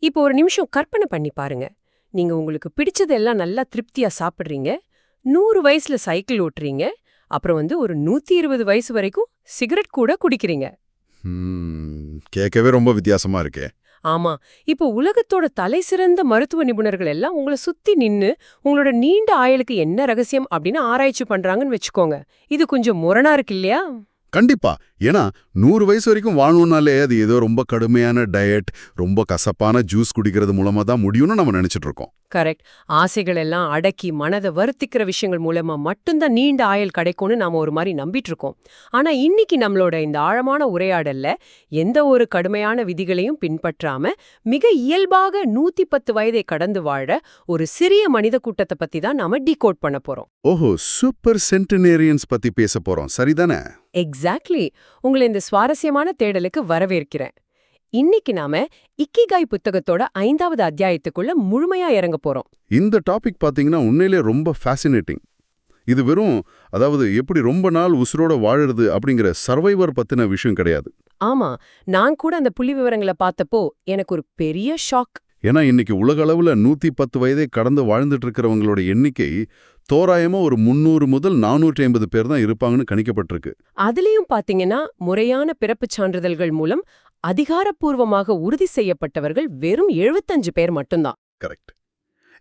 இப்போ ஒரு நிமிஷம் கற்பனை பண்ணி பாருங்க. நீங்க உங்களுக்கு பிடிச்சதெல்லாம் நல்லா திருப்தியா சாப்பிடுறீங்க, 100 வயசுல சைக்கிள் ஓட்டுறீங்க, அப்புறம் ஒரு 120 வயசு வரைக்கும் சிகரெட் கூட குடிக்கிறீங்க. கேட்கவே ரொம்ப வித்தியாசமா இருக்கே. ஆமா, இப்போ உலகத்தோட தலைசிறந்த மருத்துவ நிபுணர்கள் எல்லாம் உங்களை சுத்தி நின்னு உங்களோட நீண்ட ஆயுளுக்கு என்ன ரகசியம் அப்படின்னு ஆராய்ச்சி பண்றாங்கன்னு வச்சுக்கோங்க. இது கொஞ்சம் முரணா இருக்கு இல்லையா? கண்டிப்பா. ஏன்னா 100 வயசு வரைக்கும் வாழணும்னாலே அது ஏதோ ரொம்ப கடுமையான டயட், ரொம்ப கசப்பான ஜூஸ் குடிக்கிறது மூலமா தான் முடியும்னு நம்ம நினைச்சிட்டு இருக்கோம். கரெக்ட். ஆசைகள் எல்லாம் அடக்கி மனதை வருத்திக்கிற விஷயங்கள் மூலமா மட்டும்தான் நீண்ட ஆயுள் கிடைக்கும்னு நாம ஒரு மாதிரி நம்பிட்டு இருக்கோம். ஆனா இன்னைக்கு நம்மளோட இந்த ஆழமான உரையாடல்ல எந்த ஒரு கடுமையான விதிகளையும் பின்பற்றாம மிக இயல்பாக 110 வயதை கடந்து வாழ ஒரு சிறிய மனித கூட்டத்தை பத்தி தான் நாம டீகோட் பண்ண போறோம். ஓஹோ, சூப்பர் சென்டினேரியன்ஸ் பத்தி பேச போறோம், சரிதானே? எக்ஸாக்ட்லி. உங்களை இந்த சுவாரஸ்யமான தேடலுக்கு வரவேற்கிறேன். இன்னைக்கு நாம இக்கிகாய் புத்தகத்தோட 5வது அத்தியாயத்துக்குள்ள முழுமையா இறங்க போறோம். இந்த டாபிக் பாத்தீங்கன்னா உண்மையிலே ரொம்ப ஃபேசினேட்டிங். இது வெறும் எப்படி ரொம்ப நாள் உசுரோட வாழறது அப்படிங்கிற சர்வைவர் பத்தின விஷயம் கிடையாது. ஆமா, நான் கூட அந்த புள்ளி விவரங்களை பார்த்தப்போ எனக்கு ஒரு பெரிய ஷாக். ஏன்னா இன்னைக்கு உலக அளவுல 110 வயதை கடந்து வாழ்ந்துட்டு இருக்கிறவங்களோட எண்ணிக்கை தோராயமா ஒரு 300 முதல் 450 பேர் தான் இருப்பாங்கன்னு கணிக்கப்பட்டிருக்கு. அதுலயும் பாத்தீங்கன்னா முறையான பிறப்புச் சான்றிதழ்கள் மூலம் அதிகாரப்பூர்வமாக உறுதி செய்யப்பட்டவர்கள் வெறும் 75 பேர் மட்டும்தான். கரெக்ட்.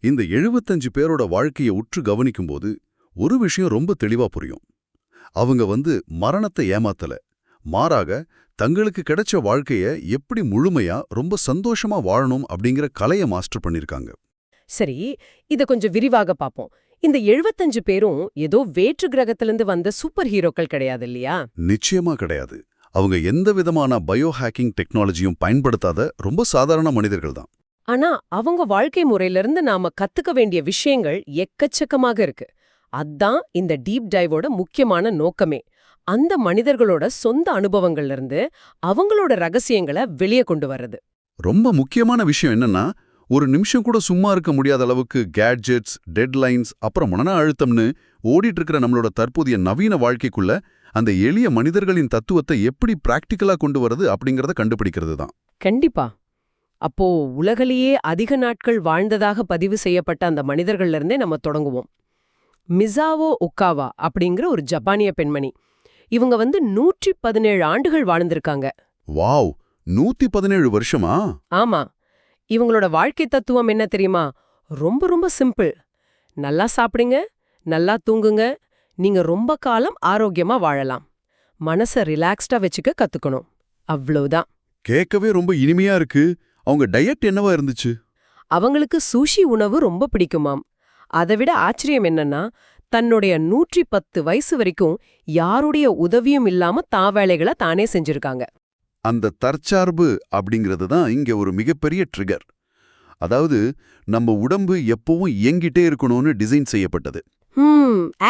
இந்த 75 பேரோட வாழ்க்கையை உற்று கவனிக்கும்போது ஒரு விஷயம் ரொம்ப தெளிவா புரியும். அவங்க மரணத்தை ஏமாத்தல, மாறாக தங்களுக்கு கிடைச்ச வாழ்க்கைய எப்படி முழுமையா ரொம்ப சந்தோஷமா வாழணும் அப்படிங்கிற கலையை மாஸ்டர் பண்ணிருக்காங்க. சரி, இத கொஞ்சம் விரிவாக பாப்போம். இந்த 75 பேரும் ஏதோ வேற்று கிரகத்திலிருந்து வந்த சூப்பர் ஹீரோக்கள் கிடையாது இல்லையா? நிச்சயமா கிடையாது. அவங்க எந்த விதமான பயோ ஹேக்கிங் டெக்னாலஜியும் பயன்படுத்தாத ரொம்ப சாதாரண மனிதர்கள் தான். ஆனா அவங்க வாழ்க்கை முறையிலிருந்து நாம கத்துக்க வேண்டிய விஷயங்கள் எக்கச்சக்கமாக இருக்கு. அதான் இந்த டீப் டைவோட முக்கியமான நோக்கமே. அந்த மனிதர்களோட சொந்த அனுபவங்கள்ல இருந்து அவங்களோட ரகசியங்களை வெளியே கொண்டு வர்றது. ரொம்ப முக்கியமான விஷயம் என்னன்னா, ஒரு நிமிஷம் கூட சும்மா இருக்க முடியாத அளவுக்கு கேட்ஜெட்ஸ், டெட்லைன்ஸ், அப்புறம் மன அழுத்தம்னு ஓடிட்டு இருக்கிற நம்மளோட தற்போதைய நவீன வாழ்க்கைக்குள்ள அந்த எளிய மனிதர்களின் தத்துவத்தை எப்படி பிராக்டிக்கலா கொண்டு வரது அப்படிங்கறத கண்டுபிடிக்கிறது தான். கண்டிப்பா. அப்போ உலகிலேயே அதிக நாட்கள் வாழ்ந்ததாக பதிவு செய்யப்பட்ட அந்த மனிதர்கள்ல இருந்தே நம்ம தொடங்குவோம். மிசாவோ ஒக்காவா அப்படிங்கிற ஒரு ஜப்பானிய பெண்மணி. இவங்க 117 ஆண்டுகள் வாழ்ந்திருக்காங்க. வாவ், 117 வருஷமா? ஆமா. இவங்களோட வாழ்க்கை தத்துவம் என்ன தெரியுமா? ரொம்ப ரொம்ப சிம்பிள். நல்லா சாப்பிடுங்க, நல்லா தூங்குங்க, நீங்க ரொம்ப காலம் ஆரோக்கியமா வாழலாம். மனச ரிலாக்ஸ்டா வச்சுக்க கத்துக்கணும். அவ்வளவுதான். கேட்கவே ரொம்ப இனிமையா இருக்கு. அவங்க டயட் என்னவா இருந்துச்சு? அவங்களுக்கு சூஷி உணவு ரொம்ப பிடிக்குமாம். அதை விட ஆச்சரியம் என்னன்னா, தன்னுடைய 110 வயசு வரைக்கும் யாருடைய உதவியும் இல்லாம வேலைகளை தானே செஞ்சிருக்காங்க. அந்த தற்சார்பு அப்படிங்கிறது தான் இங்க ஒரு மிகப்பெரிய ட்ரிகர். அதாவது நம்ம உடம்பு எப்பவும் இயங்கிட்டே இருக்கணும்னு டிசைன் செய்யப்பட்டது.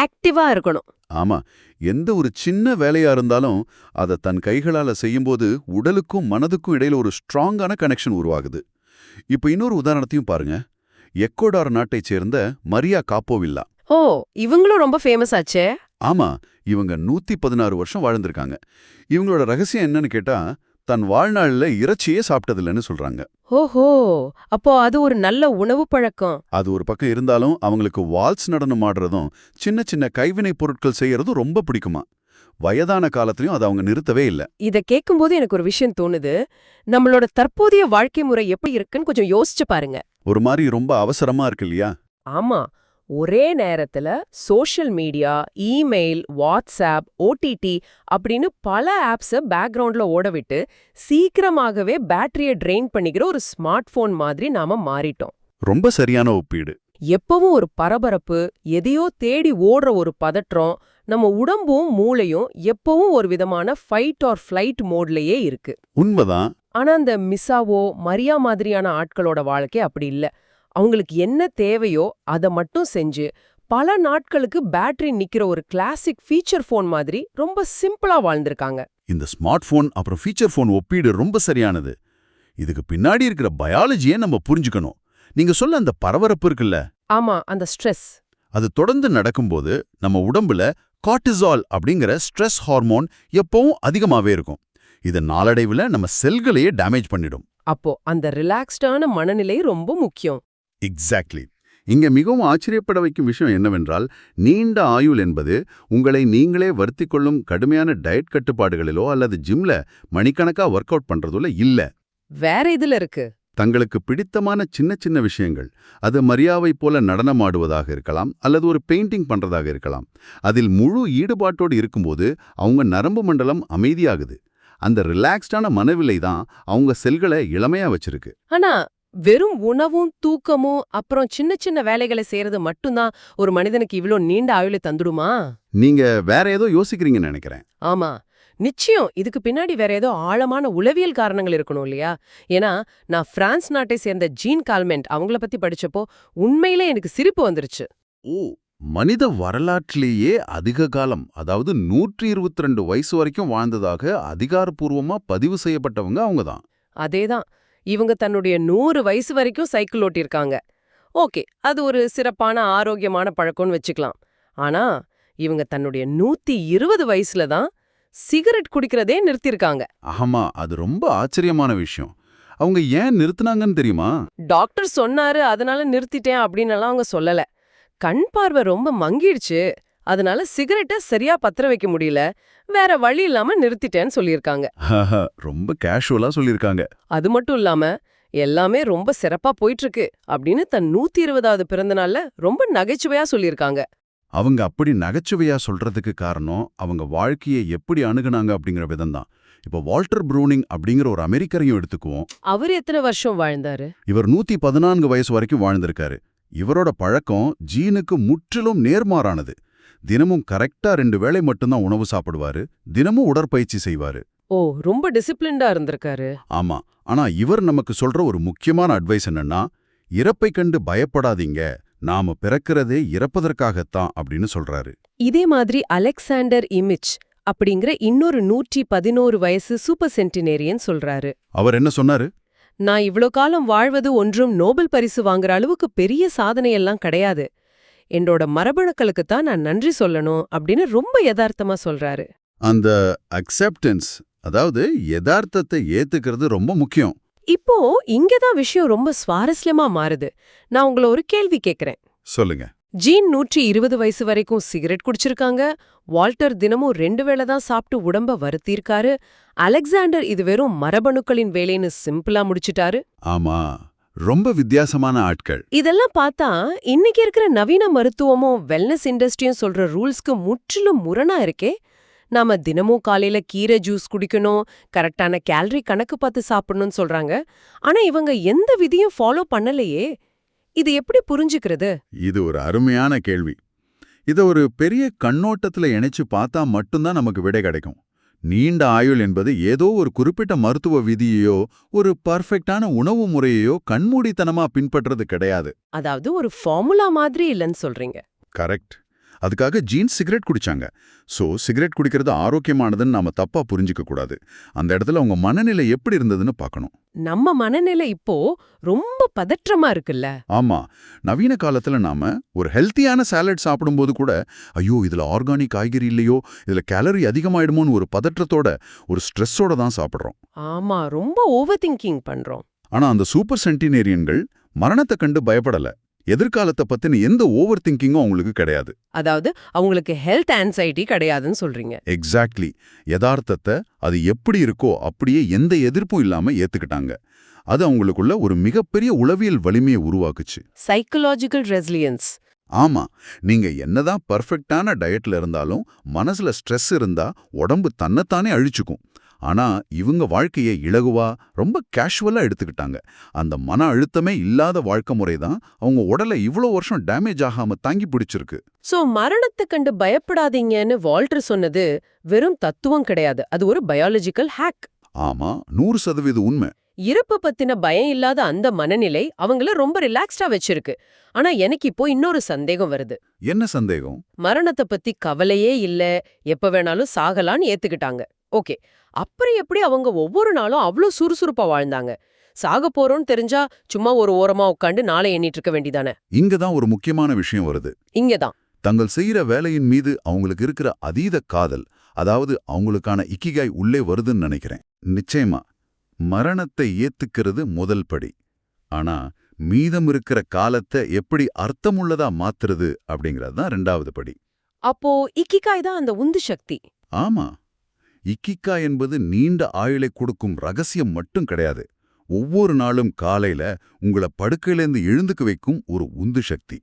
ஆக்டிவா இருக்கணும். ஆமா, எந்த ஒரு சின்ன வேலையா இருந்தாலும் அதை தன் கைகளால செய்யும்போது உடலுக்கும் மனதுக்கும் இடையில ஒரு ஸ்ட்ராங்கான கனெக்ஷன் உருவாகுது. இப்ப இன்னொரு உதாரணத்தையும் பாருங்க. எக்வடார் நாட்டைச் சேர்ந்த மரியா காப்போவில்லா. ஓ, இவங்களும் ரொம்ப ஃபேமஸ் ஆச்சே. ஆமா, இவங்க 116 வருஷம் வாழ்ந்திருக்காங்க. இவங்களோட ரகசியம் என்னன்னு கேட்டா, தன் வாழ்நாள்ல இறைச்சியே சாப்பிட்டதில்லைன்னு சொல்றாங்க. ஓஹோ, அப்போ அது ஒரு நல்ல உணவு பழக்கம். அது ஒரு பக்கம் இருந்தாலும் அவங்களுக்கு வால்ஸ் நடனம் ஆடுறதும் சின்ன சின்ன கைவினைப் பொருட்கள் செய்யறதும் ரொம்ப பிடிக்குமா. வயதான காலத்திலயும் அதை அவங்க நிறுத்தவே இல்லை. இத கேட்கும்போது எனக்கு ஒரு விஷயம் தோணுது. நம்மளோட தற்போதைய வாழ்க்கை முறை எப்படி இருக்குன்னு கொஞ்சம் யோசிச்சு பாருங்க. ஒரு மாதிரி ரொம்ப அவசரமா இருக்கு இல்லையா? ஆமா, ஒரே நேரத்துல social media, email, WhatsApp, OTT அப்படின்னு பல ஆப்ஸ பேக்ரவுண்ட்ல ஓடவிட்டு சீக்கிரமாகவே பேட்டரியை ட்ரெயின் பண்ணிக்கிற ஒரு ஸ்மார்ட் போன் மாதிரி நாம மாறிட்டோம். ரொம்ப சரியான ஒப்பீடு. எப்பவும் ஒரு பரபரப்பு, எதையோ தேடி ஓடுற ஒரு பதற்றம், நம்ம உடம்பும் மூளையும் எப்பவும் ஒரு விதமான ஃபைட் ஆர் ஃப்ளைட் மோட்லயே இருக்கு. உண்மைதான். ஆனா அந்த மிசாவோ, மரியா மாதிரியான ஆட்களோட வாழ்க்கை அப்படி இல்ல. அவங்களுக்கு என்ன தேவையோ அதை மட்டும் செஞ்சு பல நாட்களுக்கு பேட்டரி நிக்கிற ஒரு கிளாசிக் ஃபீச்சர் போன் மாதிரி ரொம்ப சிம்பிளா வாழ்ந்திருக்காங்க. இந்த ஸ்மார்ட் போன் அப்புறம் ஃபீச்சர் போன் ஒப்பீடு ரொம்ப சரியானது. இதுக்கு பின்னாடி இருக்கிற பயாலஜியை நம்ம புரிஞ்சுக்கணும். நீங்க சொல்ல அந்த பரபரப்பு இருக்குல்ல, ஆமா, அந்த ஸ்ட்ரெஸ், அது தொடர்ந்து நடக்கும்போது நம்ம உடம்புல கார்டிசால் அப்படிங்கிற ஸ்ட்ரெஸ் ஹார்மோன் எப்பவும் அதிகமாவே இருக்கும். இது நாளடைவுல நம்ம செல்களையே டேமேஜ் பண்ணிடும். அப்போ அந்த ரிலாக்ஸ்டான மனநிலை ரொம்ப முக்கியம். எக்ஸாக்ட்லி. இங்க மிகவும் ஆச்சரியப்பட வைக்கும் விஷயம் என்னவென்றால், நீண்ட ஆயுள் என்பது உங்களை நீங்களே வருத்திக் கொள்ளும் கடுமையான டயட் கட்டுப்பாடுகளிலோ அல்லது ஜிம்ல மணிக்கணக்கா ஒர்க் அவுட் பண்றதுல இல்ல. வேற இதுல இருக்கு. தங்களுக்கு பிடித்தமான சின்ன சின்ன விஷயங்கள், அது மரியாவை போல நடனமாடுவதாக இருக்கலாம் அல்லது ஒரு பெயிண்டிங் பண்றதாக இருக்கலாம், அதில் முழு ஈடுபாட்டோடு இருக்கும்போது அவங்க நரம்பு மண்டலம் அமைதியாகுது. அந்த ரிலாக்ஸ்டான மனநிலை தான் அவங்க செல்களை இளமையா வச்சிருக்கு. ஆனா வெறும் உணவும் தூக்கமும் அப்புறம் சின்ன சின்ன வேலைகளை செய்யறது மட்டும்தான் ஒரு மனிதனுக்கு இவ்ளோ நீண்ட ஆயுளை தந்துடுமா? நீங்க வேற ஏதோ யோசிக்கிறீங்கன்னு நினைக்கிறேன். ஆமா, நிச்சயம் இதுக்கு பின்னாடி வேற ஏதோ ஆழமான உளவியல் காரணங்கள் இருக்கணும் இல்லையா? ஏன்னா நான் பிரான்ஸ் நாட்டை சேர்ந்த ஜீன் கால்மெண்ட் அவங்கள பத்தி படிச்சப்போ உண்மையிலே எனக்கு சிரிப்பு வந்துருச்சு. ஓ, மனித வரலாற்றிலேயே அதிக காலம், அதாவது 122 வயசு வரைக்கும் வாழ்ந்ததாக அதிகாரப்பூர்வமா பதிவு செய்யப்பட்டவங்க அவங்க தான். அதேதான், இவங்க தன்னுடைய 100 வயசு வரைக்கும் சைக்கிள் ஓட்டியிருக்காங்க. ஓகே, அது ஒரு சிறப்பான ஆரோக்கியமான பழக்கம்னு வச்சுக்கலாம். ஆனா இவங்க தன்னுடைய 120 வயசுல தான் சிகரெட் குடிக்கிறதே நிறுத்திருக்காங்க. ஆமா, அது ரொம்ப ஆச்சரியமான விஷயம். அவங்க ஏன் நிறுத்துனாங்கன்னு தெரியுமா? டாக்டர் சொன்னாரு அதனால நிறுத்திட்டேன் அப்படின்னலாம் அவங்க சொல்லல. கண் பார்வை ரொம்ப மங்கிடுச்சு, அதனால சிகரெட்டை சரியா பத்திர வைக்க முடியல, வேற வழி இல்லாம நிறுத்திட்டேன்னு சொல்லியிருக்காங்க. ரொம்ப கேஷுவலா சொல்லியிருக்காங்க. அது மட்டும் இல்லாம எல்லாமே ரொம்ப சிறப்பா போயிட்டு இருக்கு அப்படின்னு தன் 120வது பிறந்த நாள்ல ரொம்ப நகைச்சுவையா சொல்லியிருக்காங்க. அவங்க அப்படி நகைச்சுவையா சொல்றதுக்கு காரணம் அவங்க வாழ்க்கையை எப்படி அணுகுனாங்க அப்படிங்கிற விதம்தான். இப்போ வால்டர் ப்ரூனிங் அப்படிங்கிற ஒரு அமெரிக்கரையும் எடுத்துக்குவோம். அவர் எத்தனை வருஷம் வாழ்ந்தாரு? இவர் 114 வயசு வரைக்கும் வாழ்ந்திருக்காரு. இவரோட பழக்கம் ஜீனுக்கு முற்றிலும் நேர்மாறானது. தினமும் கரெக்டா 2 வேளை மட்டும்தான் உணவு சாப்பிடுவாரு, தினமும் உடற்பயிற்சி செய்வாரு. ஓ, ரொம்ப டிசிப்ளின்டா இருந்திருக்காரு. ஆமா, ஆனா இவர் நமக்கு சொல்ற ஒரு முக்கியமான அட்வைஸ் என்னன்னா, இறப்பை கண்டு பயப்படாதீங்க, நாம பிறக்கிறதே இறப்பதற்காகத்தான் அப்படின்னு சொல்றாரு. இதே மாதிரி அலெக்சாண்டர் இமிச் அப்படிங்கிற இன்னொரு 111 வயசு சூப்பர் சென்டினேரியன் சொல்றாரு. அவர் என்ன சொன்னாரு? நான் இவ்ளோ காலம் வாழ்வது ஒன்றும் நோபல் பரிசு வாங்குற அளவுக்கு பெரிய சாதனையெல்லாம் கிடையாது, என்னோட மரபணுக்களுக்கு தான் நான் நன்றி சொல்லணும் அப்படின்னு ரொம்ப யதார்த்தமா சொல்றாரு. அந்த அக்செப்டன்ஸ், அதாவது யதார்த்தத்தை ஏத்துக்கிறது ரொம்ப முக்கியம். இப்போ இங்கதான் விஷயம் ரொம்ப சுவாரஸ்யமா மாறுது. நான் உங்களை ஒரு கேள்வி கேக்குறேன். சொல்லுங்க. ஜீன் 120 வயசு வரைக்கும் சிகரெட் குடிச்சிருக்காங்க, வால்டர் தினமும் 2 வேளை தான் சாப்பிட்டு உடம்ப வருத்திருக்காரு, அலெக்சாண்டர் இது வெறும் மரபணுக்களின் வேலைன்னு சிம்பிளா முடிச்சிட்டாரு. ஆமா, ரொம்ப வித்தியாசமான ஆட்கள். இதெல்லாம் பார்த்தா இன்னைக்கு இருக்கிற நவீன மருத்துவமும் வெல்னஸ் இண்டஸ்ட்ரியும் சொல்ற ரூல்ஸ்க்கு முற்றிலும் முரணா இருக்கே. நாம தினமும் காலையில கீரை ஜூஸ் குடிக்கணும், கரெக்டான கேலரி கணக்கு பார்த்து சாப்பிடணும்னு சொல்றாங்க. ஆனா இவங்க எந்த விதியும் ஃபாலோ பண்ணலையே. இது எப்படி புரிஞ்சுக்கிறது? இது ஒரு அருமையான கேள்வி. இத ஒரு பெரிய கண்ணோட்டத்துல இணைச்சு பார்த்தா மட்டும்தான் நமக்கு விடை கிடைக்கும். நீண்ட ஆயுள் என்பது ஏதோ ஒரு குறிப்பிட்ட மருத்துவ விதியையோ ஒரு பர்ஃபெக்டான உணவு முறையையோ கண்மூடித்தனமா பின்பற்றது கிடையாது. அதாவது ஒரு ஃபார்முலா மாதிரி இல்லைன்னு சொல்றீங்க. கரெக்ட். அதுக்காக ஜீன் சிகரெட் குடிச்சாங்க. சோ சிகரெட் குடிக்கிறது ஆரோக்கியமானதுன்னு நாம தப்பா புரிஞ்சுக்க கூடாது. அந்த இடத்துல அவங்க மனநிலை எப்படி இருந்ததுன்னு பார்க்கணும். நம்ம மனநிலை இப்போ ரொம்ப பதற்றமா இருக்குல்ல. ஆமா, நவீன காலத்துல நாம ஒரு ஹெல்த்தியான சாலட் சாப்பிடும்போது கூட, ஐயோ இதுல ஆர்கானிக் காய்கறி இல்லையோ, இதுல கேலரி அதிகமாயிடுமோன்னு ஒரு பதற்றத்தோட, ஒரு ஸ்ட்ரெஸ்ஸோட தான் சாப்பிடுறோம். ஆமா, ரொம்ப ஓவர் திங்கிங் பண்றோம். ஆனா அந்த சூப்பர் சென்டினேரியன்கள் மரணத்தை கண்டு பயப்படல. எதிர்காலத்தை பத்தின எந்த ஓவர் திங்கிங்கும் அவங்களுக்கு கிடையாது. அதாவது அவங்களுக்கு ஹெல்த் ஆன்சைட்டி கிடையாதுன்னு சொல்றீங்க. எக்ஸாக்ட்லி. யதார்த்தத்தை அது எப்படி இருக்கோ அப்படியே எந்த எதிர்ப்பும் இல்லாம ஏத்துக்கிட்டாங்க. அது அவங்களுக்குள்ள ஒரு மிகப்பெரிய உளவியல் வலிமையை உருவாக்குச்சு. Psychological resilience. ஆமா, நீங்க என்னதான் பர்ஃபெக்டான டயட்ல இருந்தாலும் மனசுல ஸ்ட்ரெஸ் இருந்தா உடம்பு தன்னைத்தானே அழிச்சுக்கும். ஆனா இவங்க வாழ்க்கையை இலகுவா ரொம்ப கேஷுவலா எடுத்துக்கிட்டாங்க. அந்த மன அழுத்தமே இல்லாத வாழ்க்கை முறை தான் அவங்க உடலை இவ்ளோ வருஷம் டேமேஜ் ஆகாம தாங்கி பிடிச்சிருக்கு. சோ மரணத்தை கண்டு பயப்படாதீங்கன்னு வால்டர் சொன்னது வெறும் தத்துவம் கிடையாது, அது ஒரு பயாலஜிக்கல் ஹேக். ஆமா, 100% உண்மை. இறப்பு பத்தின பயம் இல்லாத அந்த மனநிலை அவங்கள ரொம்ப ரிலாக்ஸ்டா வச்சிருக்கு. ஆனா எனக்கு இப்போ இன்னொரு சந்தேகம் வருது. என்ன சந்தேகம்? மரணத்தை பத்தி கவலையே இல்ல, எப்ப வேணாலும் சாகலான்னு ஏத்துக்கிட்டாங்க. ஓகே, அப்புறம் எப்படி அவங்க ஒவ்வொரு நாளும் அவ்ளோ சுறுசுறுப்பா வாழ்ந்தாங்க? சாக போறோம்னு தெரிஞ்சா சும்மா ஒரு ஓரமா உட்காந்து நாளை எண்ணிட்டு இருக்க வேண்டியதானே? இங்கதான் ஒரு முக்கியமான விஷயம் வருது. இங்கதான் தங்கள் செய்யற வேலையின் மீது அவங்களுக்கு இருக்கிற அதீத காதல், அதாவது அவங்களுக்கான இக்கிகாய் உள்ளே வருதுன்னு நினைக்கிறேன். நிச்சயமா மரணத்தை ஏத்துக்கிறது முதல் படி. ஆனா மீதம் இருக்கிற காலத்தை எப்படி அர்த்தமுள்ளதா மாத்துறது அப்படிங்கிறது தான் 2வது படி. அப்போ இக்கிகாய் தான் அந்த உந்து சக்தி. ஆமா, இக்கிகா என்பது நீண்ட ஆயுளை கொடுக்கும் ரகசியம் மட்டும் கிடையாது. ஒவ்வொரு நாளும் காலையில உங்கள படுக்கையிலேருந்து எழுந்துக்க வைக்கும் ஒரு உந்து சக்தி.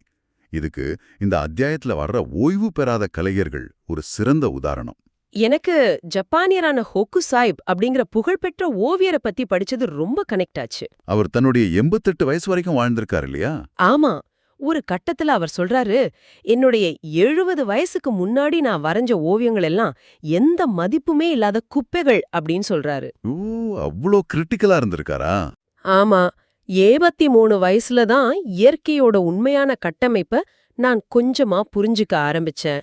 இதுக்கு இந்த அத்தியாயத்துல வர்ற ஓய்வு பெறாத கலைஞர்கள் ஒரு சிறந்த உதாரணம். எனக்கு ஜப்பானியரான ஹோக்குசாய்ப் அப்படிங்கிற புகழ்பெற்ற ஓவியரை பத்தி படிச்சது ரொம்ப கனெக்ட் ஆச்சு. அவர் தன்னுடைய 88 வயசு வரைக்கும் வாழ்ந்திருக்காரு இல்லையா? ஆமா, ஒரு கட்டத்துல அவர் சொல்றாரு, என்னுடைய 70 வயசுக்கு முன்னாடி நான் வரைஞ்ச ஓவியங்கள் எல்லாம் எந்த மதிப்புமே இல்லாத குப்பைகள் அப்படின்னு சொல்றாரு. ஓ, அவ்வளோ கிரிட்டிக்கலா இருந்திருக்காரா? ஆமா, 73 வயசுல தான் இயற்கையோட உண்மையான கட்டமைப்ப நான் கொஞ்சமா புரிஞ்சுக்க ஆரம்பிச்சேன்.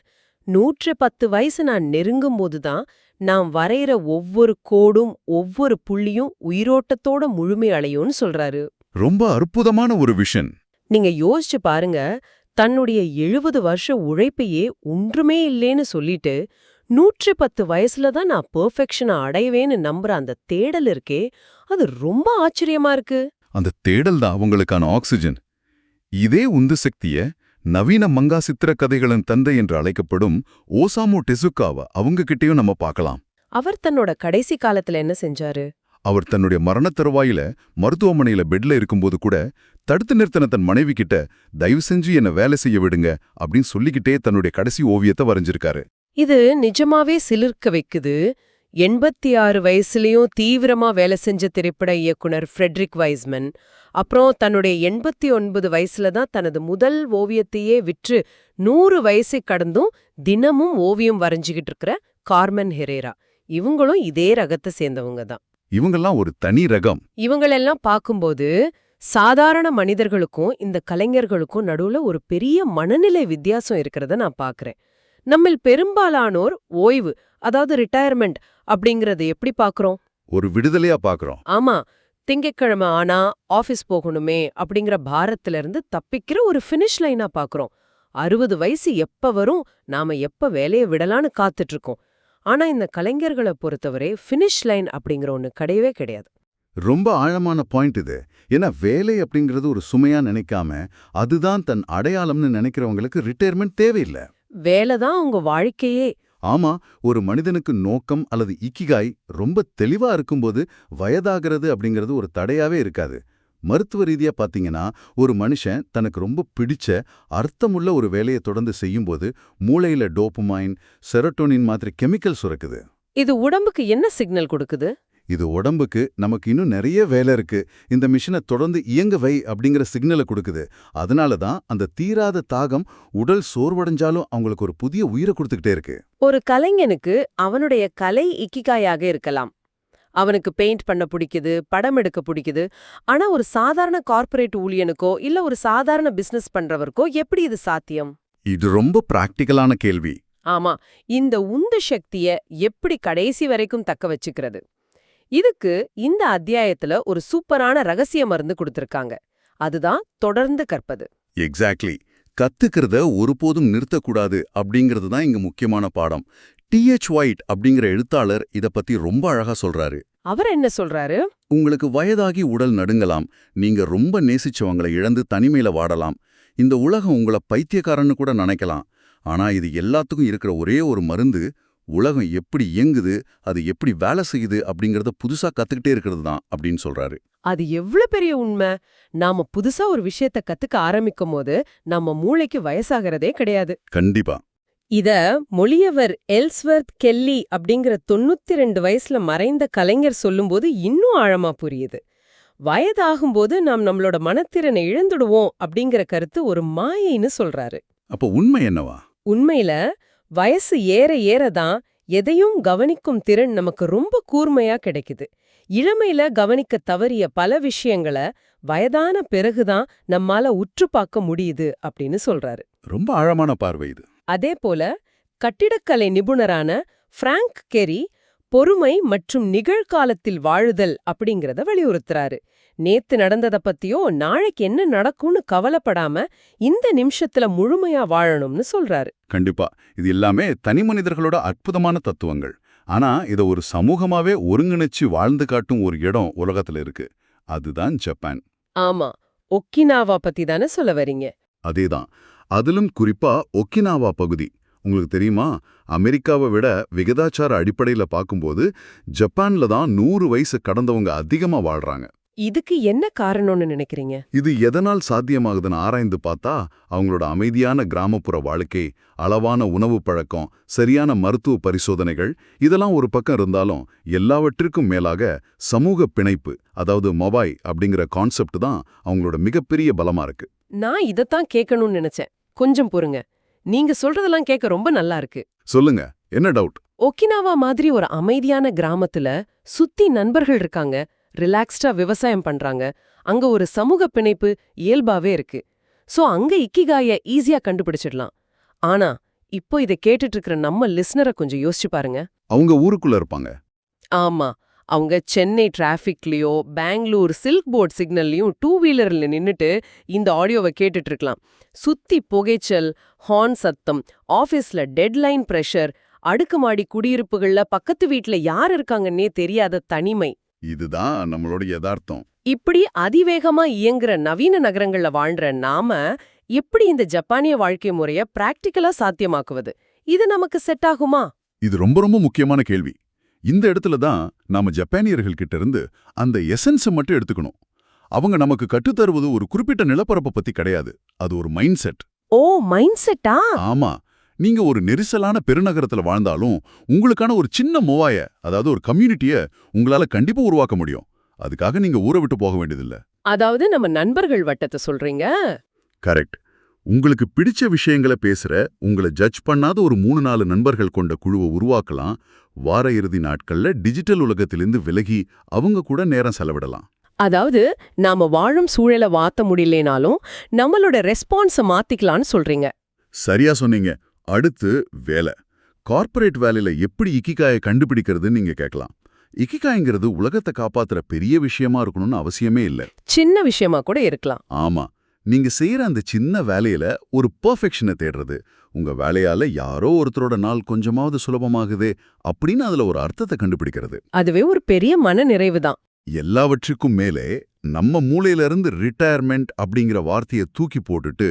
110 வயசு நான் நெருங்கும்போது தான் நான் வரைகிற ஒவ்வொரு கோடும் ஒவ்வொரு புள்ளியும் உயிரோட்டத்தோட முழுமை அடையும்னு சொல்றாரு. ரொம்ப அற்புதமான ஒரு விஷன். நீங்க யோசிச்சு பாருங்க, தன்னுடைய 70 வருஷ உழைப்பையே ஒன்றுமே இல்லேன்னு சொல்லிட்டு 110 வயசுல தான் நான் பெர்ஃபெக்ஷனை அடைவேன்னு நம்புற அந்த தேடல் இருக்கே, அது ரொம்ப ஆச்சரியமா இருக்கு. அந்த தேடல் தான் அவங்களுக்கான ஆக்சிஜன். இதே உந்து சக்திய நவீன மங்கா சித்திரக்கதைகளின் தந்தை என்று அழைக்கப்படும் ஓசாமு டெசுகாவா அவங்க கிட்டயும் நம்ம பார்க்கலாம். அவர் தன்னோட கடைசி காலத்துல என்ன செஞ்சாரு? அவர் தன்னுடைய மரணத் தருவாயில மருத்துவமனையில பெட்ல இருக்கும்போது கூட தடுத்து நிறுத்தின தன் மனைவி கிட்ட தயவு செஞ்சு என்ன வேலை செய்ய விடுங்க அப்படின்னு சொல்லிக்கிட்டே தன்னுடைய கடைசி ஓவியத்தை வரைஞ்சிருக்காரு. இது நிஜமாவே சிலிர்க்க வைக்குது. 86 வயசுலயும் தீவிரமா வேலை செஞ்ச திரைப்பட இயக்குனர் ஃப்ரெட்ரிக் வைஸ்மன், அப்புறம் தன்னுடைய 89 வயசுல தான் தனது முதல் ஓவியத்தையே விற்று 100 வயசை கடந்தும் தினமும் ஓவியம் வரைஞ்சுகிட்டு இருக்கிற கார்மென் ஹெரேரா, இவங்களும் இதே ரகத்தை சேர்ந்தவங்க தான். இவங்கெல்லாம் ஒரு தனி ரகம். இவங்களெல்லாம் பார்க்கும்போது சாதாரண மனிதர்களுக்கும் இந்த கலைஞர்களுக்கும் நடுவுல ஒரு பெரிய மனநிலை வித்தியாசம் இருக்கிறத நான் பார்க்கறேன். நம்மில் பெரும்பாலானோர் ஓய்வு, அதாவது ரிட்டையர்மெண்ட் அப்படிங்கறது எப்படி பார்க்கறோம்? ஒரு விடுதலையா பார்க்கறோம். ஆமா, திங்கட்கிழமை ஆனா ஆபீஸ் போகணுமே அப்படிங்கிற பாரத்துல இருந்து தப்பிக்கிற ஒரு ஃபினிஷ் லைனா பார்க்கறோம். 60 வயசு எப்ப வரும், நாம எப்ப வேலையை விடலான்னு காத்துட்டு இருக்கோம். ஆனா இந்த கலைஞர்களை பொறுத்தவரை ஃபினிஷ் லைன் அப்படிங்கிற ஒண்ணு கிடையவே கிடையாது. ரொம்ப ஆழமான பாயிண்ட் இது. ஏன்னா வேலை அப்படிங்கிறது ஒரு சுமையா நினைக்காம அதுதான் தன் அடையாளம்னு நினைக்கிறவங்களுக்கு ரிட்டையர்மெண்ட் தேவையில்லை. வேலை தான் உங்க வாழ்க்கையே. ஆமா, ஒரு மனிதனுக்கு நோக்கம் அல்லது இக்கிகாய் ரொம்ப தெளிவா இருக்கும்போது வயதாகிறது அப்படிங்கிறது ஒரு தடையாவே இருக்காது. மருத்துவ ரீதியா பாத்தீங்கன்னா ஒரு மனுஷன் தனக்கு ரொம்ப பிடிச்ச அர்த்தமுள்ள ஒரு வேலையை தொடர்ந்து செய்யும்போது மூளையில டோபமைன், செரோட்டோனின் மாதிரி கெமிக்கல் சுரக்குது. இது உடம்புக்கு என்ன சிக்னல் கொடுக்குது? இது உடம்புக்கு நமக்கு இன்னும் நிறைய வேலை இருக்கு, இந்த மிஷினை தொடர்ந்து இயங்க வை அப்படிங்கிற சிக்னலை கொடுக்குது. அதனால தான் அந்த தீராத தாகம் உடல் சோர்வடைஞ்சாலும் அவங்களுக்கு ஒரு புதிய உயிரை கொடுத்துக்கிட்டே இருக்கு. ஒரு கலைஞனுக்கு அவனுடைய கலை இக்கிகாயாக இருக்கலாம். அவனுக்கு பெயிண்ட் பண்ண பிடிக்குது, படம் எடுக்க பிடிக்குது. ஆனா ஒரு சாதாரண கார்ப்பரேட் ஊழியனுக்கோ இல்ல ஒரு சாதாரண பிசினஸ் பண்றவருக்கோ எப்படி இது சாத்தியம்? இது ரொம்ப பிராக்டிக்கலான கேள்வி. ஆமா, இந்த உந்து சக்திய எப்படி கடைசி வரைக்கும் தக்க வச்சுக்கிறது? இதுக்கு இந்த அத்தியாயத்துல ஒரு சூப்பரான ரகசிய மருந்து கொடுத்திருக்காங்க. அதுதான் தொடர்ந்து கற்பது. எக்ஸாக்ட்லி. கத்துக்கிறத ஒருபோதும் நிறுத்தக்கூடாது அப்படிங்கிறது தான் இங்க முக்கியமான பாடம். T.H. White அப்படிங்கிற எழுத்தாளர் இத பத்தி ரொம்ப அழகா சொல்றாரு. அவர் என்ன சொல்றாரு? உங்களுக்கு வயதாகி உடல் நடுங்கலாம், நீங்க ரொம்ப நேசிச்சவங்களை இழந்து தனிமையில வாடலாம், இந்த உலகம் உங்களை பைத்தியக்காரன்னு கூட நினைக்கலாம். ஆனா இது எல்லாத்துக்கும் இருக்கிற ஒரே ஒரு மருந்து, உலகம் எப்படி இயங்குது, அது எப்படி வேலை செய்யுது அப்படிங்கறத புதுசா கத்துக்கிட்டே இருக்கிறது தான் அப்படின்னு சொல்றாரு. அது எவ்வளவு பெரிய உண்மை! நாம புதுசா ஒரு விஷயத்த கத்துக்க ஆரம்பிக்கும் போது நம்ம மூளைக்கு வயசாகிறதே கிடையாது. கண்டிப்பா. இத மொழியவர் எல்ஸ்வர்த் கெல்லி அப்படிங்கிற 92 வயசுல மறைந்த கலைஞர் சொல்லும்போது இன்னும் ஆழமா புரியுது. வயதாகும்போது நாம் நம்மளோட மனத்திறனை இழந்துடுவோம் அப்படிங்கிற கருத்து ஒரு மாயைன்னு சொல்றாரு. அப்போ உண்மை என்னவா? உண்மையில வயசு ஏற ஏறதான் எதையும் கவனிக்கும் திறன் நமக்கு ரொம்ப கூர்மையா கிடைக்குது. இளமையில கவனிக்க தவறிய பல விஷயங்களை வயதான பிறகுதான் நம்மால உற்று பார்க்க முடியுது அப்படின்னு சொல்றாரு. ரொம்ப ஆழமான பார்வை இது. அதே போல கட்டிடக்கலை நிபுணரான பிராங்க் கெரி பொறுமை மற்றும் நிகழ்காலத்தில் வாழுதல் அப்படிங்கறத வலியுறுத்துறாரு. நேத்து நடந்தத பத்தியோ நாளைக்கு என்ன நடக்கும்னு கவலைப்படாம இந்த நிமிஷத்துல முழுமையா வாழணும்னு சொல்றாரு. கண்டிப்பா. இது எல்லாமே தனி மனிதர்களோட அற்புதமான தத்துவங்கள். ஆனா இத ஒரு சமூகமாவே ஒருங்கிணைச்சு வாழ்ந்து காட்டும் ஒரு இடம் உலகத்துல இருக்கு. அதுதான் ஜப்பான். ஆமா, ஒக்கினாவா பத்தி தானே சொல்ல வரீங்க? அதேதான். அதிலும் குறிப்பா ஒக்கினாவா பகுதி. உங்களுக்கு தெரியுமா, அமெரிக்காவை விட விகிதாச்சார அடிப்படையில பார்க்கும்போது ஜப்பான்ல தான் 100 வயசு கடந்தவங்க அதிகமா வாழ்றாங்க. இதுக்கு என்ன காரணம்னு நினைக்கிறீங்க? இது எதனால் சாத்தியமாகுதுன்னு ஆராய்ந்து பார்த்தா அவங்களோட அமைதியான கிராமப்புற வாழ்க்கை, அளவான உணவு பழக்கம், சரியான மருத்துவ பரிசோதனைகள் இதெல்லாம் ஒரு பக்கம் இருந்தாலும் எல்லாவற்றிற்கும் மேலாக சமூக பிணைப்பு, அதாவது மொபாய் அப்படிங்கிற கான்செப்ட் தான் அவங்களோட மிகப்பெரிய பலமா இருக்கு. நான் இதத்தான் கேட்கணும்னு நினைச்சேன். கொஞ்சம் பொறுங்க. நீங்க சொல்றதெல்லாம் கேட்க ரொம்ப நல்லா இருக்கு. சொல்லுங்க, என்ன டவுட்? ஒக்கினாவா மாதிரி ஒரு அமைதியான கிராமத்துல சுத்தி நண்பர்கள் இருக்காங்க, ரிலாக்ஸ்டா விவசாயம் பண்றாங்க, அங்க ஒரு சமூக பிணைப்பு இயல்பாவே இருக்கு. சோ அங்க இக்கிகாய ஈஸியா கண்டுபிடிச்சிடலாம். ஆனா இப்போ இத கேட்டுட்டு இருக்கிற நம்ம லிஸ்னரை கொஞ்சம் யோசிச்சு பாருங்க. அவங்க ஊருக்குள்ள இருப்பாங்க. ஆமா, அவங்க சென்னை டிராஃபிக்லயோ பெங்களூர் சில்க் போர்ட் சிக்னல்லையும் 2 வீலர்ல நின்னுட்டு இந்த ஆடியோவை கேட்டுட்டு இருக்கலாம். சுத்தி புகைச்சல், ஹார்ன் சத்தம், ஆபீஸ்ல டெட்லைன் பிரஷர், அடுக்குமாடி குடியிருப்புகள்ல பக்கத்து வீட்ல யார் இருக்காங்கன்னே தெரியாத தனிமை. இதுதான் நம்மளோட யதார்த்தம். இப்படி அதிவேகமா இயங்குற நவீன நகரங்கள்ல வாழ்ற நாம எப்படி இந்த ஜப்பானிய வாழ்க்கை முறைய பிராக்டிகலா சாத்தியமாக்குவது? இது நமக்கு செட் ஆகுமா? இது ரொம்ப ரொம்ப முக்கியமான கேள்வி. இந்த இடத்துல தான் நாம ஜப்பானியர்கள் கிட்ட இருந்து அந்த எசன்ஸை மட்டும் எடுத்துக்கணும். அவங்க நமக்கு கற்றுத்தருவது ஒரு குறிப்பிட்ட நிலப்பரப்பை பத்தி கிடையாது. அது ஒரு மைண்ட் செட். ஓ, மைண்ட் செட்டா? ஆமா. நீங்க ஒரு நெரிசலான பெருநகரத்துல வாழ்ந்தாலும் உங்களுக்கான ஒரு சின்ன மொவாய, அதாவது ஒரு கம்யூனிட்டிய உங்களால கண்டிப்பா உருவாக்க முடியும். அதுக்காக நீங்க ஊரை விட்டு போக வேண்டியதில்ல. அதாவது நம்ம நண்பர்கள் வட்டத்தை சொல்றீங்க? கரெக்ட். உங்களுக்கு பிடிச்ச விஷயங்களை பேசுற, உங்களை ஜட்ஜ் பண்ணாத ஒரு 3-4 நண்பர்கள் கொண்ட குழுவை உருவாக்கலாம். வார இறுதி நாட்கள்ல டிஜிட்டல் உலகத்திலிருந்து விலகி அவங்க கூட நேரம் செலவிடலாம். அதாவது நாம வாழும் சூழலை மாத்த முடியலனாலும் நம்மளோட ரெஸ்பான்ஸை மாத்திக்கலாம்னு சொல்றீங்க. சரியா சொன்னீங்க. அடுத்து வேலை. கார்ப்பரேட் வேலையில எப்படி இக்கிகாயை கண்டுபிடிக்கிறதுன்னு நீங்க கேட்கலாம். இக்கிகாய்ங்கிறது உலகத்தை காப்பாத்துற பெரிய விஷயமா இருக்கணும்னு அவசியமே இல்ல. சின்ன விஷயமா கூட இருக்கலாம். ஆமா. நீங்க செய்யற அந்த சின்ன வேலையில ஒரு பெர்ஃபெக்ஷனை தேடுறது, உங்க வேலையால யாரோ ஒருத்தரோட நாள் கொஞ்சமாவது சுலபமாகுதே அப்படின்னு அதுல ஒரு அர்த்தத்தை கண்டுபிடிக்கிறது. அதுவே ஒரு பெரிய மன நிறைவு தான். எல்லாவற்றுக்கும் மேலே நம்ம மூளையில இருந்து ரிட்டையர்மெண்ட் அப்படிங்கிற வார்த்தையை தூக்கி போட்டுட்டு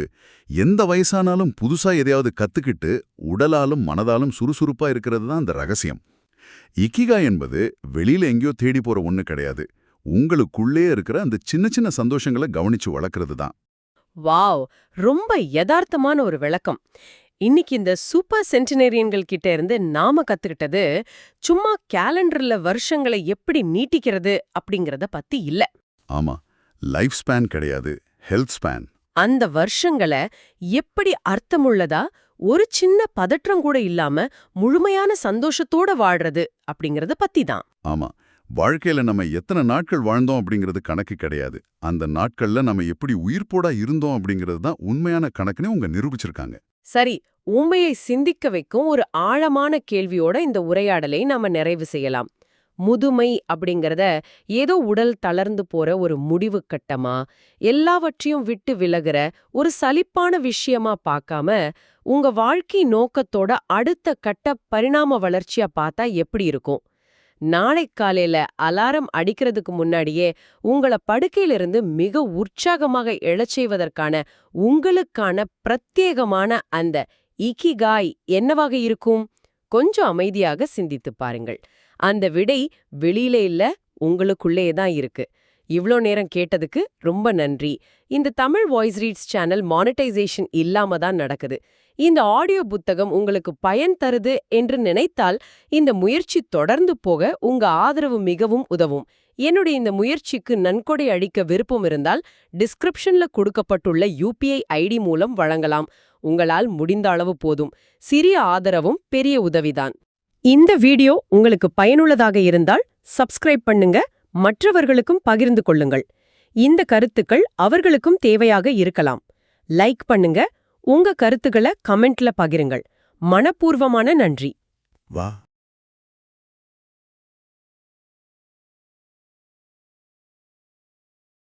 எந்த வயசானாலும் புதுசா எதையாவது கத்துக்கிட்டு உடலாலும் மனதாலும் சுறுசுறுப்பா இருக்கிறது தான் அந்த ரகசியம். இக்கிகா என்பது வெளியில எங்கேயோ தேடி போற ஒண்ணு கிடையாது. உங்களுக்குள்ளே இருக்கிற அந்த சின்ன சின்ன சந்தோஷங்களை கவனிச்சு வளர்க்கறது தான். வாவ், ரொம்ப யதார்த்தமான ஒரு விளக்கம். இன்னைக்கு இந்த சூப்பர் சென்டினேரியன்கள் கிட்ட இருந்து நாம கத்துக்கிட்டது சும்மா கேலண்டர்ல வருஷங்களை எப்படி நீட்டிக்கிறது அப்படிங்கறத பத்தி இல்ல. ஆமா, லைஃப் ஸ்பேன் கிடையாது, ஹெல்த் ஸ்பேன். அந்த வருஷங்களை எப்படி அர்த்தமுள்ளதா, ஒரு சின்ன பதற்றம் கூட இல்லாம முழுமையான சந்தோஷத்தோட வாழ்றது அப்படிங்கறத பத்தி தான். ஆமா, வாழ்க்கையில நம்ம எத்தனை நாட்கள் வாழ்ந்தோம் அப்படிங்கிறது கணக்கு கிடையாது. அந்த நாட்கள்ல நம்ம எப்படி உயிர்ப்போடா இருந்தோம் அப்படிங்கிறது தான் உண்மையான கணக்குன்னு உங்க நிரூபிச்சிருக்காங்க. சரி, உண்மையை சிந்திக்க வைக்கும் ஒரு ஆழமான கேள்வியோட இந்த உரையாடலை நாம நிறைவு செய்யலாம். முதுமை அப்படிங்கறத ஏதோ உடல் தளர்ந்து போற ஒரு முடிவு கட்டமா, எல்லாவற்றையும் விட்டு விலகுற ஒரு சலிப்பான விஷயமா பார்க்காம உங்க வாழ்க்கை நோக்கத்தோட அடுத்த கட்ட பரிணாம வளர்ச்சியா பார்த்தா எப்படி இருக்கும்? நாளை காலையில அலாரம் அடிக்கிறதுக்கு முன்னாடியே உங்களை படுக்கையிலிருந்து மிக உற்சாகமாக எழச் செய்வதற்கான உங்களுக்கான பிரத்யேகமான அந்த இக்கிகாய் என்னவாக இருக்கும்? கொஞ்சம் அமைதியாக சிந்தித்து பாருங்கள். அந்த விடை வெளியில இல்ல, உங்களுக்குள்ளே தான் இருக்கு. இவ்ளோ நேரம் கேட்டதுக்கு ரொம்ப நன்றி. இந்த Tamil voice reads channel monetisation இல்லாம தான் நடக்குது. இந்த ஆடியோ புத்தகம் உங்களுக்கு பயன் தருது என்று நினைத்தால் இந்த முயற்சி தொடர்ந்து போக உங்க ஆதரவு மிகவும் உதவும். என்னுடைய இந்த முயற்சிக்கு நன்கொடை அளிக்க விருப்பம் இருந்தால் டிஸ்கிரிப்ஷன்ல கொடுக்கப்பட்டுள்ள UPI ID மூலம் வழங்கலாம். உங்களால் முடிந்த அளவு போதும். சிறிய ஆதரவும் பெரிய உதவிதான். இந்த வீடியோ உங்களுக்கு பயனுள்ளதாக இருந்தால் சப்ஸ்கிரைப் பண்ணுங்க, மற்றவர்களுக்கும் பகிர்ந்து கொள்ளுங்கள். இந்த கருத்துக்கள் அவர்களுக்கும் தேவையாக இருக்கலாம். லைக் பண்ணுங்க, உங்க கருத்துக்களை கமெண்ட்ல பகிருங்கள். மனப்பூர்வமான நன்றி. வா.